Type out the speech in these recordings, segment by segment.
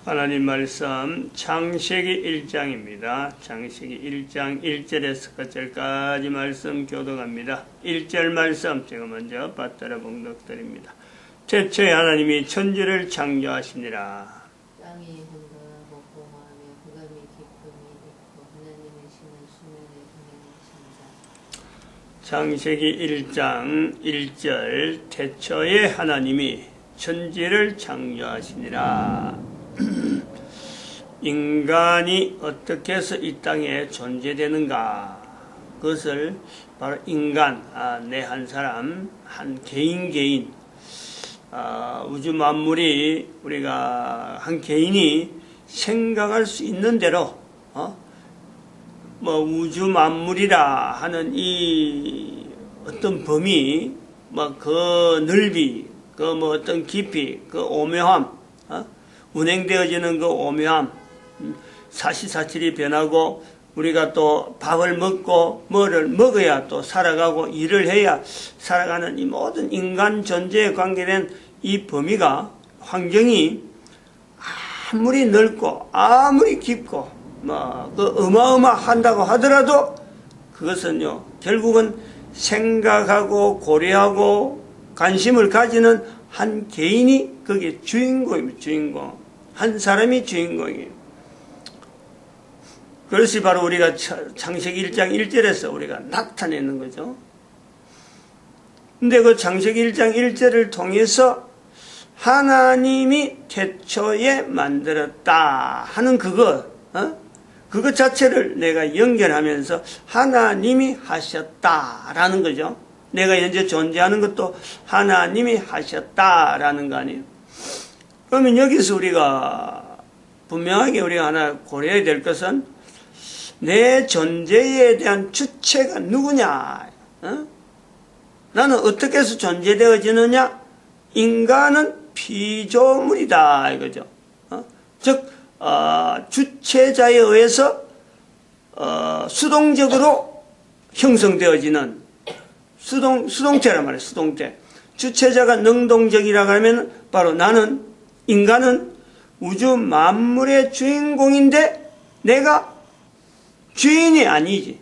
하나님 말씀 창세기 1장입니다. 창세기 1장 1절에서 끝절까지 말씀 교독합니다. 1절 말씀 제가 먼저 받들어 봉독드립니다. 태초에 하나님이 천지를 창조하시니라. 땅이 흔들어 먹고 마음에 흑암이 깊음이 있고 하나님의 신은 수면에 창세기 그네는 신자. 1장 1절 태초에 하나님이 천지를 창조하시니라. 인간이 어떻게 해서 이 땅에 존재되는가? 그것을 바로 인간, 내 한 사람, 한 개인, 우주 만물이 우리가 한 개인이 생각할 수 있는 대로, 우주 만물이라 하는 이 어떤 범위, 그 넓이, 어떤 깊이, 그 오묘함, 운행되어지는 그 오묘함, 사시사철이 변하고 우리가 또 밥을 먹고 뭐를 먹어야 또 살아가고 일을 해야 살아가는 이 모든 인간 존재에 관계된 이 범위가 환경이 아무리 넓고 아무리 깊고 그 어마어마한다고 하더라도 그것은요 결국은 생각하고 고려하고 관심을 가지는 한 개인이 거기에 주인공입니다. 주인공. 한 사람이 주인공이에요. 그것이 바로 우리가 창세기 1장 1절에서 우리가 나타내는 거죠. 근데 그 창세기 1장 1절을 통해서 하나님이 태초에 만들었다 하는 그것 자체를 내가 연결하면서 하나님이 하셨다라는 거죠. 내가 현재 존재하는 것도 하나님이 하셨다라는 거 아니에요. 그러면 여기서 우리가 분명하게 우리가 하나 고려해야 될 것은 내 존재에 대한 주체가 누구냐? 나는 어떻게 해서 존재되어지느냐? 인간은 피조물이다 이거죠. 즉 주체자에 의해서 수동적으로 형성되어지는 수동체란 말이에요. 수동체. 주체자가 능동적이라고 하면 바로 나는 인간은 우주 만물의 주인공인데 내가 주인이 아니지.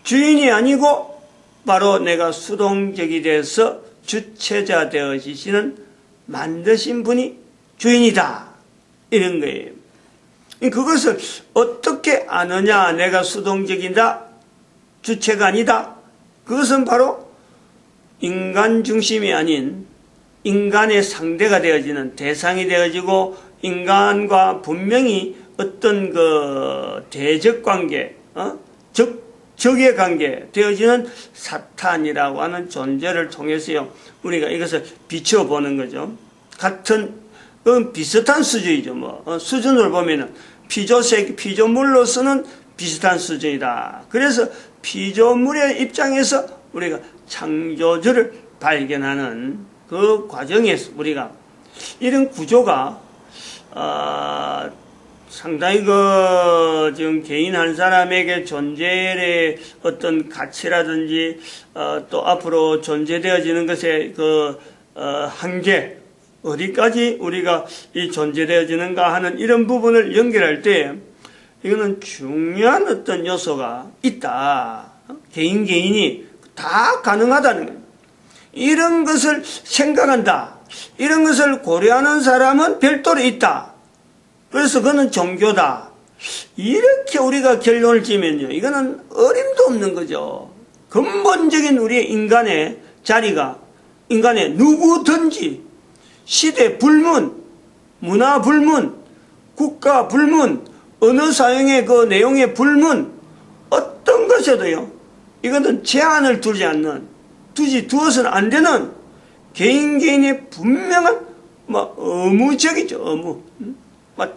주인이 아니고 바로 내가 수동적이 돼서 주체자 되어지시는 만드신 분이 주인이다. 이런 거예요. 그것을 어떻게 아느냐? 내가 수동적이다. 주체가 아니다. 그것은 바로 인간 중심이 아닌 인간의 상대가 되어지는 대상이 되어지고 인간과 분명히 어떤 그 대적 관계, 적의 관계 되어지는 사탄이라고 하는 존재를 통해서요, 우리가 이것을 비춰보는 거죠. 같은, 비슷한 수준이죠. 수준을 보면은 피조물로서는 비슷한 수준이다. 그래서 피조물의 입장에서 우리가 창조주를 발견하는 그 과정에서 우리가 이런 구조가 상당히 지금 개인 한 사람에게 존재의 어떤 가치라든지 또 앞으로 존재되어지는 것의 한계 어디까지 우리가 이 존재되어지는가 하는 이런 부분을 연결할 때 이거는 중요한 어떤 요소가 있다. 개인이 다 가능하다는 거예요. 이런 것을 생각한다. 이런 것을 고려하는 사람은 별도로 있다. 그래서 그거는 종교다. 이렇게 우리가 결론을 지면요. 이거는 어림도 없는 거죠. 근본적인 우리의 인간의 자리가 인간의 누구든지 시대 불문, 문화 불문, 국가 불문, 언어 사용의 그 내용의 불문 어떤 것에도요. 이거는 제한을 두어서는 안 되는 개인의 분명한 의무적이죠. 의무.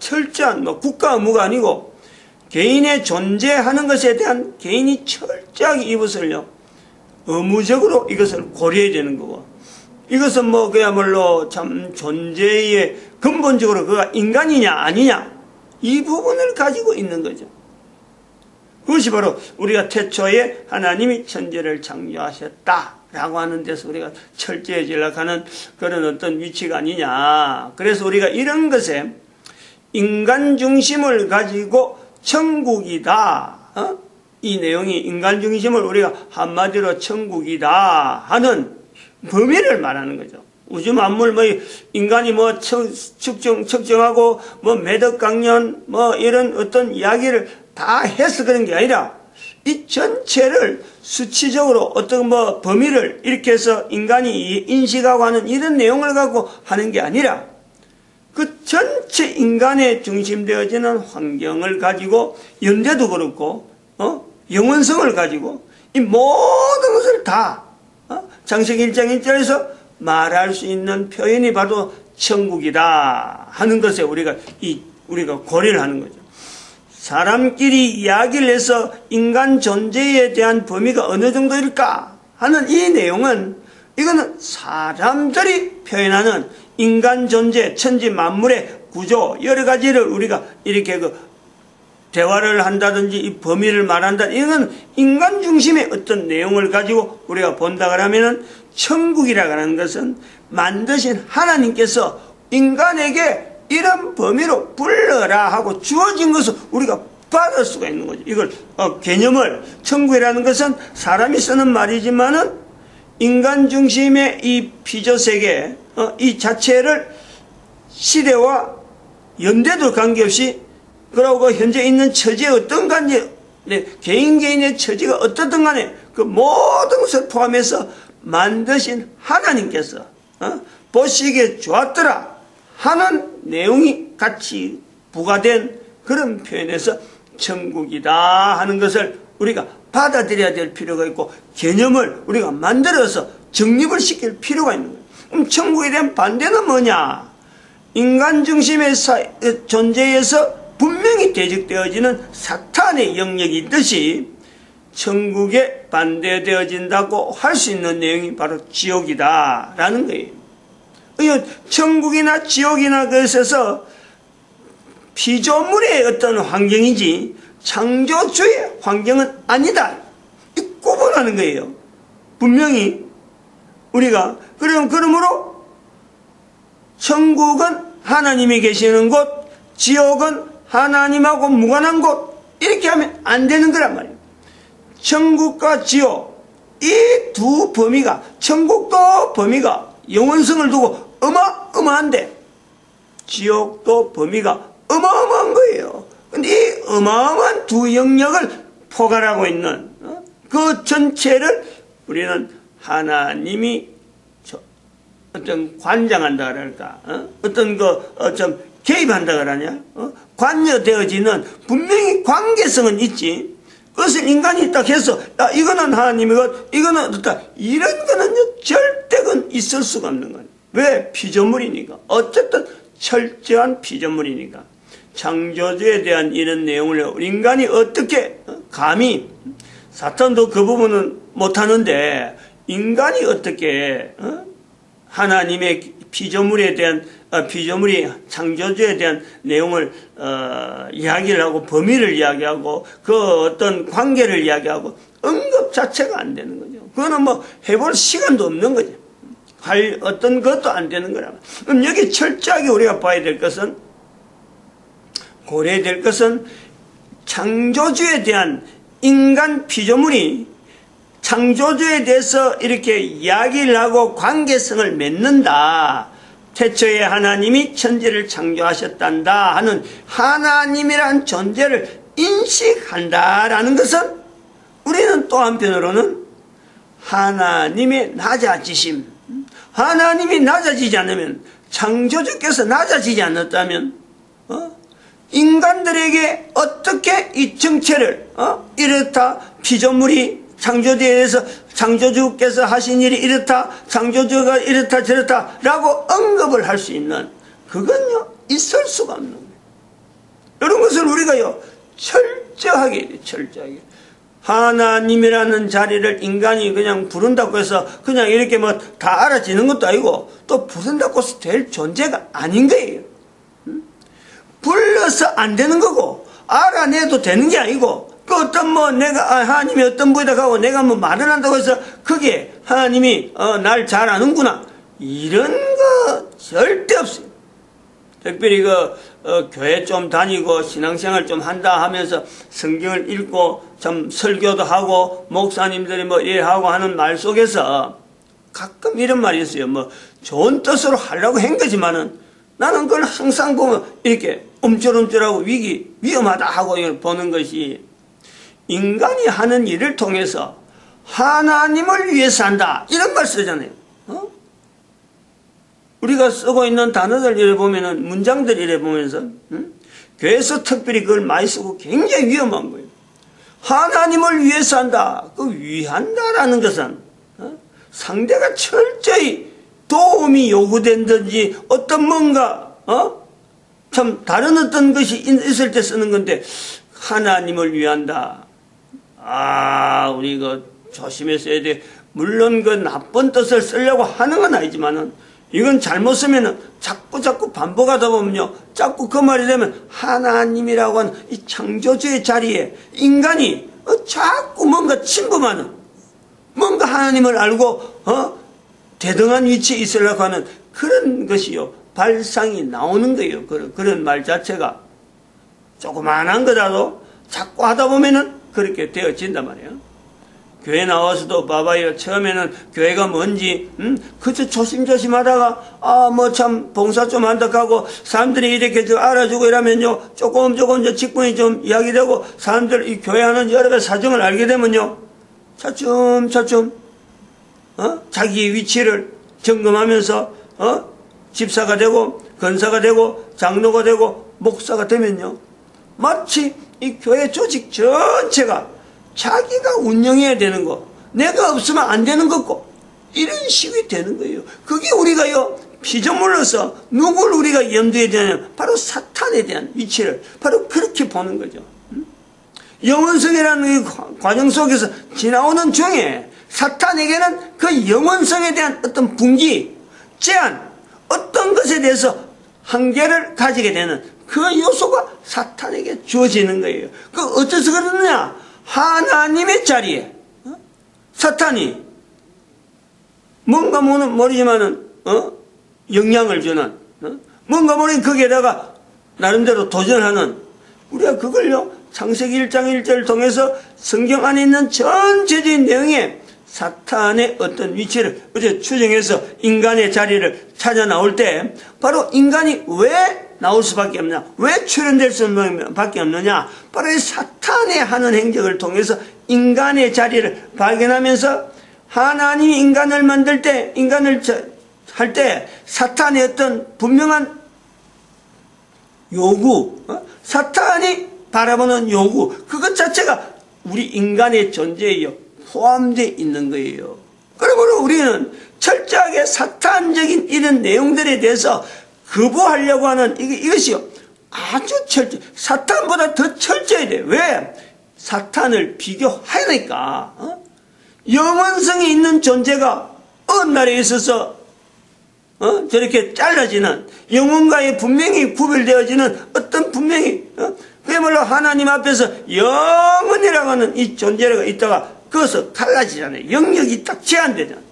철저한 국가 의무가 아니고 개인의 존재하는 것에 대한 개인이 철저하게 이것을요. 의무적으로 이것을 고려해야 되는 거고 이것은 그야말로 참 존재의 근본적으로 그가 인간이냐 아니냐 이 부분을 가지고 있는 거죠. 그것이 바로 우리가 태초에 하나님이 천지를 창조하셨다라고 하는 데서 우리가 철저해지려고 하는 그런 어떤 위치가 아니냐. 그래서 우리가 이런 것에 인간 중심을 가지고 천국이다. 이 내용이 인간 중심을 우리가 한마디로 천국이다 하는 범위를 말하는 거죠. 우주 만물 인간이 측정하고 매덕강연 이런 어떤 이야기를 다 해서 그런 게 아니라 이 전체를 수치적으로 어떤 범위를 이렇게 해서 인간이 인식하고 하는 이런 내용을 갖고 하는 게 아니라 그 전체 인간에 중심되어지는 환경을 가지고 연대도 그렇고 영원성을 가지고 이 모든 것을 다 창세기 1장 1절에서 말할 수 있는 표현이 바로 천국이다 하는 것에 우리가 고려를 하는 거죠. 사람끼리 이야기를 해서 인간 존재에 대한 범위가 어느 정도일까 하는 이 내용은 이거는 사람들이 표현하는 인간 존재, 천지 만물의 구조 여러 가지를 우리가 이렇게 대화를 한다든지 이 범위를 말한다. 이건 인간 중심의 어떤 내용을 가지고 우리가 본다 그러면은 천국이라고 하는 것은 만드신 하나님께서 인간에게 이런 범위로 불러라 하고 주어진 것을 우리가 받을 수가 있는 거죠. 이걸 개념을 천국이라는 것은 사람이 쓰는 말이지만은 인간 중심의 이 피조세계 이 자체를 시대와 연대도 관계없이 그러고 현재 있는 처지에 어떤 관계 개인의 처지가 어떻든 간에 그 모든 것을 포함해서 만드신 하나님께서 보시기에 좋았더라 하는 내용이 같이 부과된 그런 표현에서 천국이다 하는 것을 우리가 받아들여야 될 필요가 있고 개념을 우리가 만들어서 정립을 시킬 필요가 있는 거예요. 그럼 천국에 대한 반대는 뭐냐? 인간 중심의 존재에서 분명히 대적되어지는 사탄의 영역이 있듯이 천국에 반대되어진다고 할 수 있는 내용이 바로 지옥이다라는 거예요. 천국이나 지옥이나 그것에서 피조물의 어떤 환경이지 창조주의 환경은 아니다. 구분하는 거예요. 분명히 우리가 그러므로 천국은 하나님이 계시는 곳, 지옥은 하나님하고 무관한 곳 이렇게 하면 안 되는 거란 말이에요. 천국과 지옥 이 두 범위가 천국도 범위가 영원성을 두고 어마어마한데 지옥도 범위가 어마어마한 거예요. 근데 이 어마어마한 두 영역을 포괄하고 있는 그 전체를 우리는 하나님이 어떤 관장한다 그럴까 어떤 좀 개입한다 그러냐 관여되어지는 분명히 관계성은 있지. 그것을 인간이 딱 해서 이거는 하나님이고 이거는 어떻다 이런 거는요 절대 있을 수가 없는 거예요. 왜? 피조물이니까. 어쨌든 철저한 피조물이니까. 창조주에 대한 이런 내용을 인간이 어떻게 감히 사탄도 그 부분은 못하는데 인간이 어떻게 하나님의 피조물에 대한 피조물이 창조주에 대한 내용을 이야기를 하고 범위를 이야기하고 그 어떤 관계를 이야기하고 언급 자체가 안 되는 거죠. 그거는 해볼 시간도 없는 거죠. 할 어떤 것도 안 되는 거라. 그럼 여기 철저하게 우리가 봐야 될 것은 고려해야 될 것은 창조주에 대한 인간 피조물이 창조주에 대해서 이렇게 이야기를 하고 관계성을 맺는다. 태초에 하나님이 천지를 창조하셨단다 하는 하나님이란 존재를 인식한다라는 것은 우리는 또 한편으로는 하나님의 낮아지심, 하나님이 낮아지지 않으면 창조주께서 낮아지지 않았다면 인간들에게 어떻게 이 정체를 이렇다 피조물이 창조주에 대해서 창조주께서 하신 일이 이렇다 창조주가 이렇다 저렇다 라고 언급을 할 수 있는 그건요 있을 수가 없는 거예요. 이런 것을 우리가요 철저하게 하나님이라는 자리를 인간이 그냥 부른다고 해서 그냥 이렇게 다 알아지는 것도 아니고 또 부른다고 해서 될 존재가 아닌 거예요. 불러서 안 되는 거고 알아내도 되는 게 아니고 그 어떤 내가 하나님이 어떤 분이다 하고 내가 말을 한다고 해서 그게 하나님이 날 잘 아는구나 이런 거 절대 없어요. 특별히 교회 좀 다니고 신앙생활 좀 한다 하면서 성경을 읽고 참 설교도 하고 목사님들이 뭐 일하고 하는 말 속에서 가끔 이런 말이 있어요. 뭐 좋은 뜻으로 하려고 한 거지만은 나는 그걸 항상 보면 이렇게 움찔움찔하고 위험하다 하고 이걸 보는 것이 인간이 하는 일을 통해서 하나님을 위해서 한다. 이런 말 쓰잖아요. 우리가 쓰고 있는 단어들 이래 보면은 문장들 이래 보면서 교회에서 특별히 그걸 많이 쓰고 굉장히 위험한 거예요. 하나님을 위해서 한다. 그 위한다라는 것은 상대가 철저히 도움이 요구된든지 어떤 뭔가 참 다른 어떤 것이 있을 때 쓰는 건데 하나님을 위한다. 우리 이거 조심해서 해야 돼. 물론 그 나쁜 뜻을 쓰려고 하는 건 아니지만은 이건 잘못 쓰면은 자꾸 반복하다 보면요. 자꾸 그 말이 되면 하나님이라고 하는 이 창조주의 자리에 인간이 자꾸 뭔가 침범하는 뭔가 하나님을 알고 대등한 위치에 있으려고 하는 그런 것이요. 발상이 나오는 거예요. 그런 말 자체가 조그만한 거라도 자꾸 하다 보면은 그렇게 되어진단 말이에요. 교회 나와서도 봐봐요. 처음에는 교회가 뭔지 그저 조심조심 하다가 뭐 참 봉사 좀 한다 하고 사람들이 이렇게 좀 알아주고 이러면요. 조금 직분이 좀 이야기되고 사람들 이 교회 하는 여러 가지 사정을 알게 되면요. 차츰 자기 위치를 점검하면서 집사가 되고 권사가 되고 장로가 되고 목사가 되면요. 마치 이 교회 조직 전체가 자기가 운영해야 되는 거, 내가 없으면 안 되는 거고, 이런 식이 되는 거예요. 그게 우리가요, 피조물로서 누구를 우리가 염두에 두냐면, 바로 사탄에 대한 위치를 바로 그렇게 보는 거죠. 영원성이라는 과정 속에서 지나오는 중에 사탄에게는 그 영원성에 대한 어떤 분기, 제한, 어떤 것에 대해서 한계를 가지게 되는 그 요소가 사탄에게 주어지는 거예요. 그 어째서 그러느냐? 하나님의 자리에 사탄이 뭔가 모르지만은 영향을 주는 뭔가 모르는 거기에다가 나름대로 도전하는 우리가 그걸요 창세기 1장 1절을 통해서 성경 안에 있는 전체적인 내용에 사탄의 어떤 위치를 어제 추정해서 인간의 자리를 찾아 나올 때 바로 인간이 왜 나올 수밖에 없느냐? 왜 출현될 수밖에 없느냐? 바로 이 사탄의 하는 행적을 통해서 인간의 자리를 발견하면서 하나님이 인간을 만들 때, 인간을 할 때 사탄의 어떤 분명한 요구, 사탄이 바라보는 요구, 그것 자체가 우리 인간의 존재에 포함되어 있는 거예요. 그러므로 우리는 철저하게 사탄적인 이런 내용들에 대해서 거부하려고 하는 이것이요. 아주 사탄보다 더 철저해야 돼. 왜? 사탄을 비교하니까. 영원성이 있는 존재가 어느 날에 있어서 저렇게 잘라지는 영혼과의 분명히 구별되어지는 어떤 분명히 그야말로 하나님 앞에서 영원이라고 하는 이 존재가 있다가 그것을 갈라지잖아요. 영역이 딱 제한되잖아요.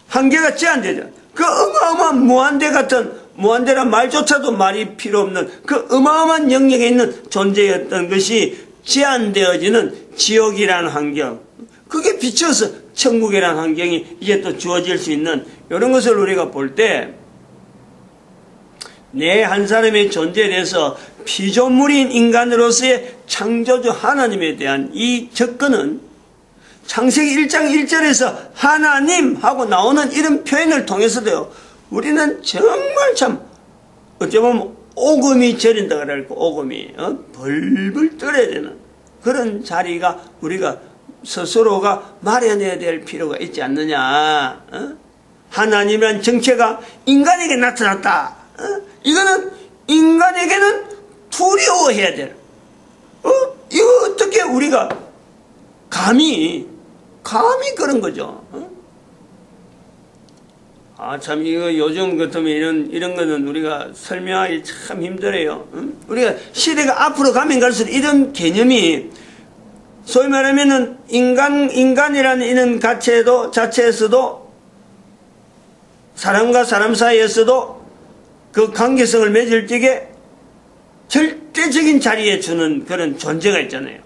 한계가 제한되잖아요. 그 어마어마한 무한대란 말조차도 말이 필요 없는 그 어마어마한 영역에 있는 존재였던 것이 제한되어지는 지옥이라는 환경, 그게 비춰서 천국이라는 환경이 이제 또 주어질 수 있는 이런 것을 우리가 볼 때 내 한 사람의 존재에 대해서 피조물인 인간으로서의 창조주 하나님에 대한 이 접근은 창세기 1장 1절에서 하나님 하고 나오는 이런 표현을 통해서도요, 우리는 정말 참 어찌 보면 오금이 저린다 그럴까, 오금이 벌벌 떨어야 되는 그런 자리가 우리가 스스로가 마련해야 될 필요가 있지 않느냐. 하나님이란 정체가 인간에게 나타났다. 이거는 인간에게는 두려워해야 될. 이거 어떻게 우리가 감히 그런 거죠. 참, 이거 요즘 같으면 이런 거는 우리가 설명하기 참 힘들어요. 우리가 시대가 앞으로 가면 갈수록 이런 개념이 소위 말하면은 인간이라는 이런 자체에서도 사람과 사람 사이에서도 그 관계성을 맺을 적에 절대적인 자리에 주는 그런 존재가 있잖아요.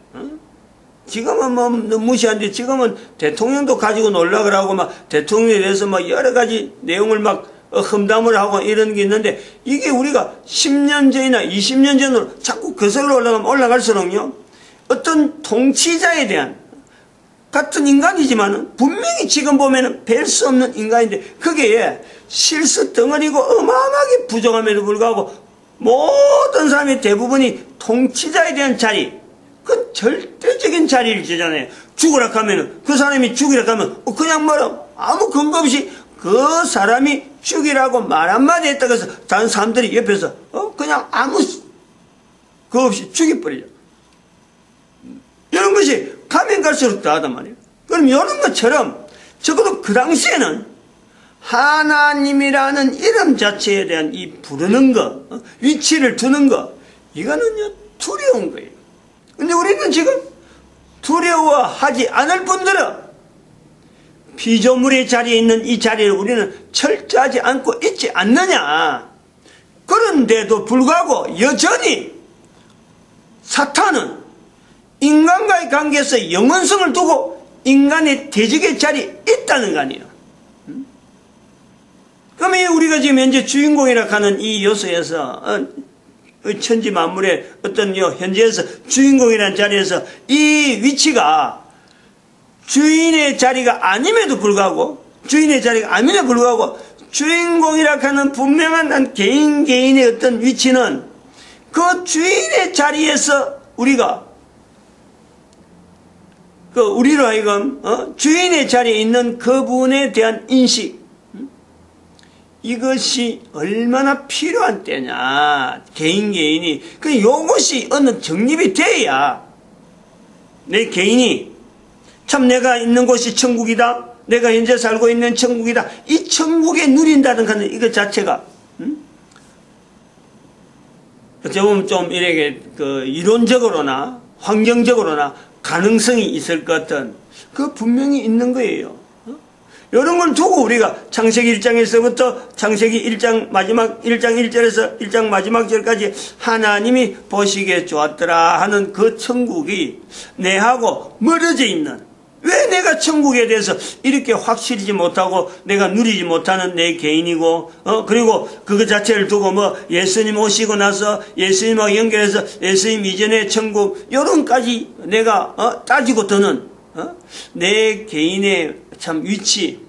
지금은 뭐 무시한데 지금은 대통령도 가지고 놀라 그러고 막 대통령에 대해서 막 여러 가지 내용을 막 험담을 하고 이런 게 있는데 이게 우리가 10년 전이나 20년 전으로 자꾸 거슬러 올라가면 올라갈수록요 어떤 통치자에 대한 같은 인간이지만은 분명히 지금 보면은 뵐 수 없는 인간인데 거기에 실수 덩어리고 어마어마하게 부정함에도 불구하고 모든 사람의 대부분이 통치자에 대한 자리 그 절대적인 자리를 주잖아요. 죽으라 하면은 그 사람이 죽이라 하면 그냥 말하면 아무 근거 없이 그 사람이 죽이라고 말 한마디 했다고 해서 다른 사람들이 옆에서 그냥 아무 그거 없이 죽여버리죠. 이런 것이 가면 갈수록 더하단 말이에요. 그럼 이런 것처럼 적어도 그 당시에는 하나님이라는 이름 자체에 대한 이 부르는 거, 위치를 두는 거, 이거는요 두려운 거예요. 근데 우리는 지금 두려워하지 않을 뿐더러 피조물의 자리에 있는 이 자리를 우리는 철저하지 않고 있지 않느냐. 그런데도 불구하고 여전히 사탄은 인간과의 관계에서 영원성을 두고 인간의 대적의 자리에 있다는 거 아니에요. 그러면 우리가 지금 현재 주인공이라 하는 이 요소에서 천지 만물의 어떤 현재에서 주인공이라는 자리에서 이 위치가 주인의 자리가 아님에도 불구하고 주인공이라 하는 분명한 한 개인의 어떤 위치는 그 주인의 자리에서 우리로 하여금 주인의 자리에 있는 그분에 대한 인식 이것이 얼마나 필요한 때냐. 개인이 요것이 어느 정립이 돼야 내 개인이 참 내가 있는 곳이 천국이다. 내가 현재 살고 있는 천국이다. 이 천국에 누린다는 하는 이것 자체가 어찌 보면 좀 이렇게 이론적으로나 환경적으로나 가능성이 있을 것 같은 그 분명히 있는 거예요. 이런 걸 두고 우리가 창세기 1장에서부터 창세기 1장 마지막 1장 1절에서 1장 마지막 절까지 하나님이 보시기에 좋았더라 하는 그 천국이 내하고 멀어져 있는 왜 내가 천국에 대해서 이렇게 확실히지 못하고 내가 누리지 못하는 내 개인이고 그리고 그것 자체를 두고 뭐 예수님 오시고 나서 예수님하고 연결해서 예수님 이전의 천국 요런까지 내가 따지고 드는 내 개인의 참 위치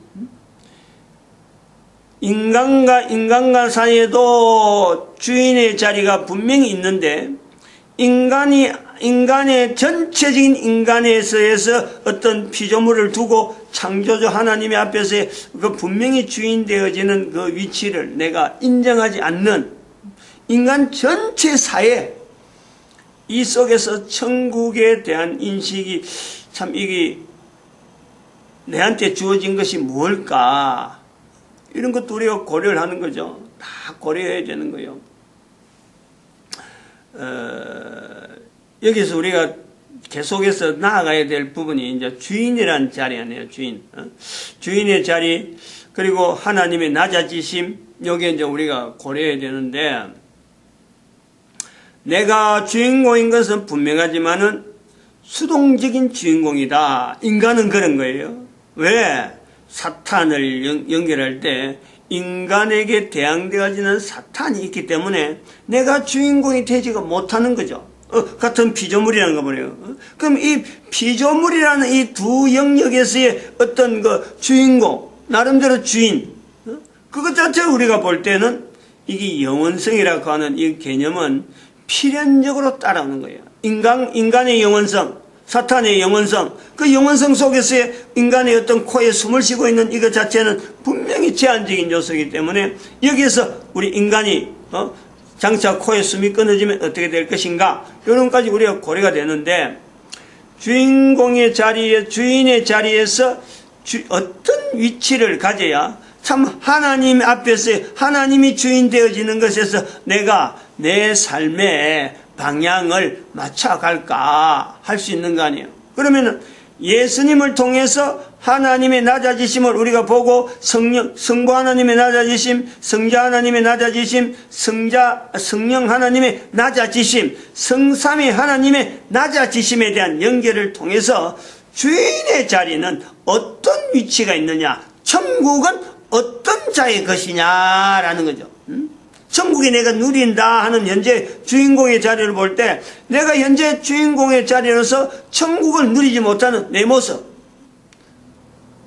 인간과 사이에도 주인의 자리가 분명히 있는데 인간의 전체적인 인간에서 어떤 피조물을 두고 창조주 하나님의 앞에서 그 분명히 주인 되어지는 그 위치를 내가 인정하지 않는 인간 전체 사회 이 속에서 천국에 대한 인식이 참 이게 내한테 주어진 것이 뭘까? 이런 것도 우리가 고려를 하는 거죠. 다 고려해야 되는 거예요. 여기서 우리가 계속해서 나아가야 될 부분이 이제 주인이라는 자리 아니에요. 주인의 자리, 그리고 하나님의 낮아지심, 여기에 이제 우리가 고려해야 되는데, 내가 주인공인 것은 분명하지만은 수동적인 주인공이다. 인간은 그런 거예요. 왜? 사탄을 연결할 때 인간에게 대항되어지는 사탄이 있기 때문에 내가 주인공이 되지가 못하는 거죠. 같은 피조물이라는 거 보네요. 그럼 이 피조물이라는 이 두 영역에서의 어떤 그 주인공, 나름대로 주인, 그것 자체를 우리가 볼 때는 이게 영원성이라고 하는 이 개념은 필연적으로 따라오는 거예요. 인간의 영원성, 사탄의 영원성, 그 영원성 속에서의 인간의 어떤 코에 숨을 쉬고 있는 이것 자체는 분명히 제한적인 요소이기 때문에 여기에서 우리 인간이 장차 코에 숨이 끊어지면 어떻게 될 것인가 이런 까지 우리가 고려가 되는데 주인의 자리에서 어떤 위치를 가져야 참 하나님 앞에서 하나님이 주인 되어지는 것에서 내가 내 삶의 방향을 맞춰갈까 할 수 있는 거 아니에요. 그러면은 예수님을 통해서 하나님의 낮아지심을 우리가 보고 성부 하나님의 낮아지심, 성자 하나님의 낮아지심, 성령 하나님의 낮아지심, 성삼위 하나님의 낮아지심에 대한 연결을 통해서 주인의 자리는 어떤 위치가 있느냐, 천국은 어떤 자의 것이냐라는 거죠. 천국이 내가 누린다 하는 현재 주인공의 자리를 볼 때 내가 현재 주인공의 자리로서 천국을 누리지 못하는 내 모습,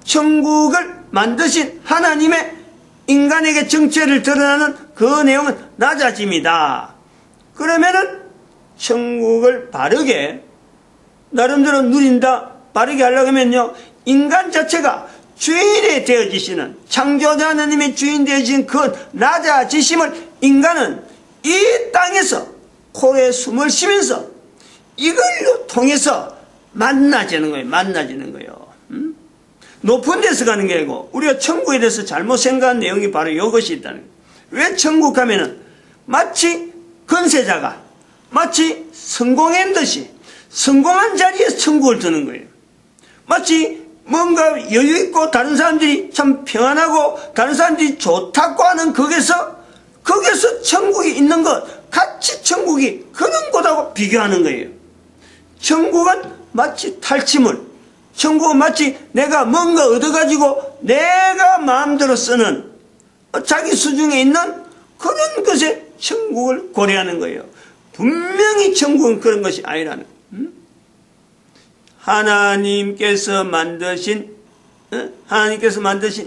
천국을 만드신 하나님의 인간에게 정체를 드러나는 그 내용은 낮아짐이다. 그러면은 천국을 바르게 나름대로 누린다, 바르게 하려고 하면요, 인간 자체가 주인이 되어지시는, 창조자 하나님의 주인 되어지신 그 낮아지심을 인간은 이 땅에서 코에 숨을 쉬면서 이걸로 통해서 만나지는 거예요. 만나지는 거예요. 높은 데서 가는 게 아니고 우리가 천국에 대해서 잘못 생각한 내용이 바로 이것이 있다는 거예요. 왜 천국 하면은 마치 건세자가 마치 성공한 듯이 성공한 자리에서 천국을 드는 거예요. 마치 뭔가 여유 있고 다른 사람들이 참 평안하고 다른 사람들이 좋다고 하는 거기서 천국이 있는 것, 같이 천국이 그런 곳하고 비교하는 거예요. 천국은 마치 탈취물, 천국은 마치 내가 뭔가 얻어가지고 내가 마음대로 쓰는 자기 수중에 있는 그런 것에 천국을 고려하는 거예요. 분명히 천국은 그런 것이 아니라는 거예요. 하나님께서 만드신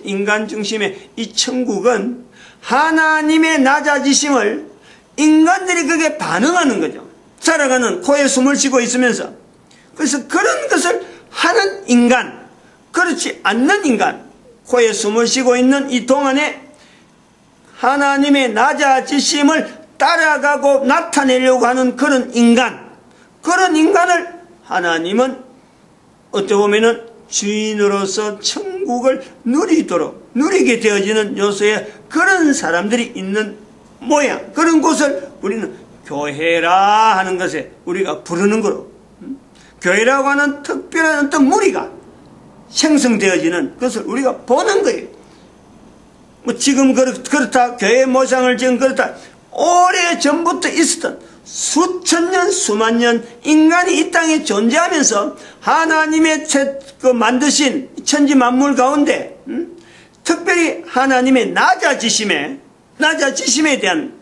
인간 중심의 이 천국은 하나님의 낮아지심을 인간들이 그게 반응하는 거죠. 살아가는 코에 숨을 쉬고 있으면서. 그래서 그런 것을 하는 인간, 그렇지 않는 인간, 코에 숨을 쉬고 있는 이 동안에 하나님의 낮아지심을 따라가고 나타내려고 하는 그런 인간을 하나님은 어떻게 보면은 주인으로서 천국을 누리게 되어지는 요소에 그런 사람들이 있는 모양, 그런 곳을 우리는 교회라 하는 것에 우리가 부르는 거로, 교회라고 하는 특별한 어떤 무리가 생성되어지는 것을 우리가 보는 거예요. 뭐 지금 그렇다, 교회 모상을 지금 그렇다, 오래 전부터 있었던 수천 년, 수만 년 인간이 이 땅에 존재하면서 하나님의 만드신 천지 만물 가운데 특별히 하나님의 낮아지심에 대한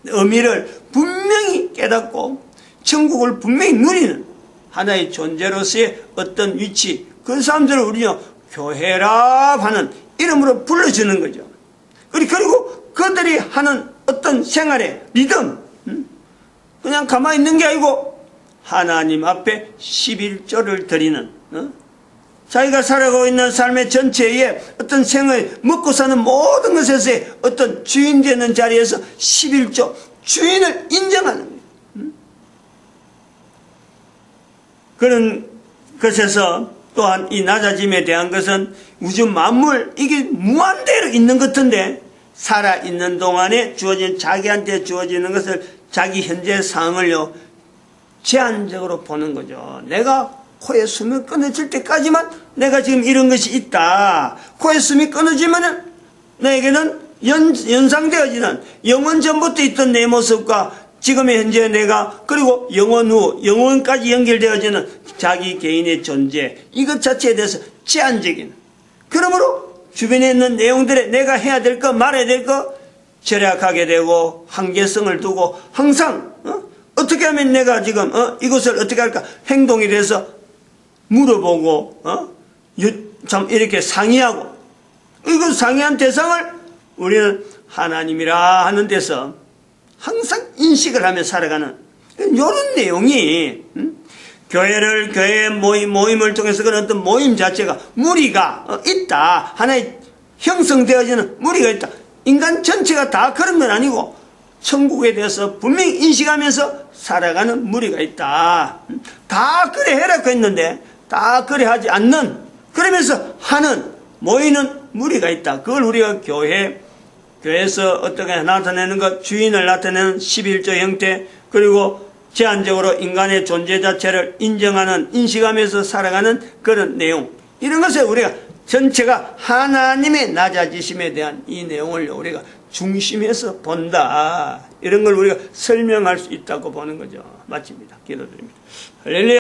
의미를 분명히 깨닫고 천국을 분명히 누리는 하나의 존재로서의 어떤 위치, 그 사람들을 우리는 교회라 하는 이름으로 불러주는 거죠. 그리고 그들이 하는 어떤 생활의 리듬, 그냥 가만히 있는 게 아니고 하나님 앞에 11조를 드리는, 자기가 살아가고 있는 삶의 전체에 어떤 생을 먹고 사는 모든 것에서의 어떤 주인 되는 자리에서 11조 주인을 인정하는 거예요. 그런 것에서 또한 이 낮아짐에 대한 것은 우주 만물, 이게 무한대로 있는 것 같은데 살아있는 동안에 자기한테 주어지는 것을 자기 현재 상황을요 제한적으로 보는 거죠. 내가 코에 숨이 끊어질 때까지만 내가 지금 이런 것이 있다. 코에 숨이 끊어지면은 내게는 연상되어지는 영원 전부터 있던 내 모습과 지금의 현재 내가, 그리고 영원 후 영원까지 연결되어지는 자기 개인의 존재, 이것 자체에 대해서 제한적인, 그러므로 주변에 있는 내용들에 내가 해야 될 거 말해야 될 거 절약하게 되고 한계성을 두고 항상 어떻게 하면 내가 지금 이것을 어떻게 할까 행동에 대해서 물어보고 참 이렇게 상의하고, 이거 상의한 대상을 우리는 하나님이라 하는 데서 항상 인식을 하며 살아가는 이런 내용이 교회 모임을 통해서 그런 어떤 모임 자체가 무리가 있다, 하나의 형성되어지는 무리가 있다. 인간 전체가 다 그런 건 아니고 천국에 대해서 분명히 인식하면서 살아가는 무리가 있다. 다 그래 해라고 했는데 다 그래 하지 않는, 그러면서 하는 모이는 무리가 있다. 그걸 우리가 교회에서 어떻게 나타내는 것, 주인을 나타내는 11조 형태, 그리고 제한적으로 인간의 존재 자체를 인정하는, 인식하면서 살아가는 그런 내용, 이런 것에 우리가 전체가 하나님의 낮아지심에 대한 이 내용을 우리가 중심에서 본다. 이런 걸 우리가 설명할 수 있다고 보는 거죠. 마칩니다. 기도드립니다. 할렐루야.